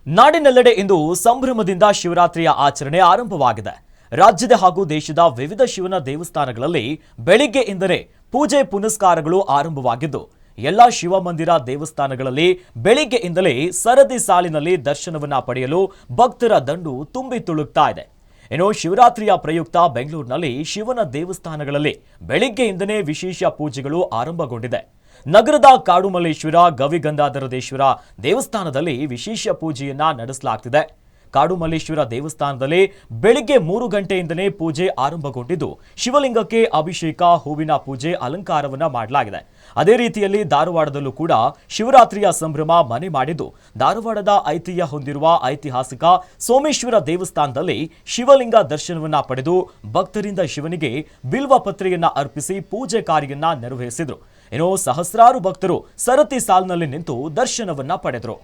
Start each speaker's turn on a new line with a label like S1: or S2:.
S1: ನಾಡಿನೆಲ್ಲೆಡೆ ಇಂದು ಸಂಭ್ರಮದಿಂದ ಶಿವರಾತ್ರಿಯ ಆಚರಣೆ ಆರಂಭವಾಗಿದೆ. ರಾಜ್ಯದ ಹಾಗೂ ದೇಶದ ವಿವಿಧ ಶಿವನ ದೇವಸ್ಥಾನಗಳಲ್ಲಿ ಬೆಳಿಗ್ಗೆಯಿಂದಲೇ ಪೂಜೆ ಪುನಸ್ಕಾರಗಳು ಆರಂಭವಾಗಿದ್ದು, ಎಲ್ಲ ಶಿವ ಮಂದಿರ ದೇವಸ್ಥಾನಗಳಲ್ಲಿ ಬೆಳಿಗ್ಗೆಯಿಂದಲೇ ಸರದಿ ಸಾಲಿನಲ್ಲಿ ದರ್ಶನವನ್ನ ಪಡೆಯಲು ಭಕ್ತರ ದಂಡು ತುಂಬಿ ತುಳುಕ್ತಾ ಇದೆ. ಇನ್ನು ಶಿವರಾತ್ರಿಯ ಪ್ರಯುಕ್ತ ಬೆಂಗಳೂರಿನಲ್ಲಿ ಶಿವನ ದೇವಸ್ಥಾನಗಳಲ್ಲಿ ಬೆಳಿಗ್ಗೆಯಿಂದಲೇ ವಿಶೇಷ ಪೂಜೆಗಳು ಆರಂಭಗೊಂಡಿದೆ. ನಗರದ ಕಾಡುಮಲ್ಲೇಶ್ವರ ಗವಿಗಂಗಾಧರೇಶ್ವರ ದೇವಸ್ಥಾನದಲ್ಲಿ ವಿಶೇಷ ಪೂಜೆಯನ್ನ ನಡೆಸಲಾಗುತ್ತಿದೆ. ಕಾಡುಮಲ್ಲೇಶ್ವರ ದೇವಸ್ಥಾನದಲ್ಲಿ ಬೆಳಿಗ್ಗೆ 3 ಗಂಟೆಯಿಂದಲೇ ಪೂಜೆ ಆರಂಭಗೊಂಡಿದ್ದು, ಶಿವಲಿಂಗಕ್ಕೆ ಅಭಿಷೇಕ, ಹೂವಿನ ಪೂಜೆ, ಅಲಂಕಾರವನ್ನ ಮಾಡಲಾಗಿದೆ. ಅದೇ ರೀತಿಯಲ್ಲಿ ಧಾರವಾಡದಲ್ಲೂ ಕೂಡ ಶಿವರಾತ್ರಿಯ ಸಂಭ್ರಮ ಮನೆ ಮಾಡಿದ್ದು, ಧಾರವಾಡದ ಐತಿಹ್ಯ ಹೊಂದಿರುವ ಐತಿಹಾಸಿಕ ಸೋಮೇಶ್ವರ ದೇವಸ್ಥಾನದಲ್ಲಿ ಶಿವಲಿಂಗ ದರ್ಶನವನ್ನ ಪಡೆದು ಭಕ್ತರಿಂದ ಶಿವನಿಗೆ ಬಿಲ್ವ ಪತ್ರೆಯನ್ನ ಅರ್ಪಿಸಿ ಪೂಜೆ ಕಾರ್ಯವನ್ನ ನೆರವೇರಿಸಿದ್ರು. ಇನ್ನು ಸಹಸ್ರಾರು ಭಕ್ತರು ಸರತಿ ಸಾಲಿನಲ್ಲಿ ನಿಂತು ದರ್ಶನವನ್ನ ಪಡೆದರು.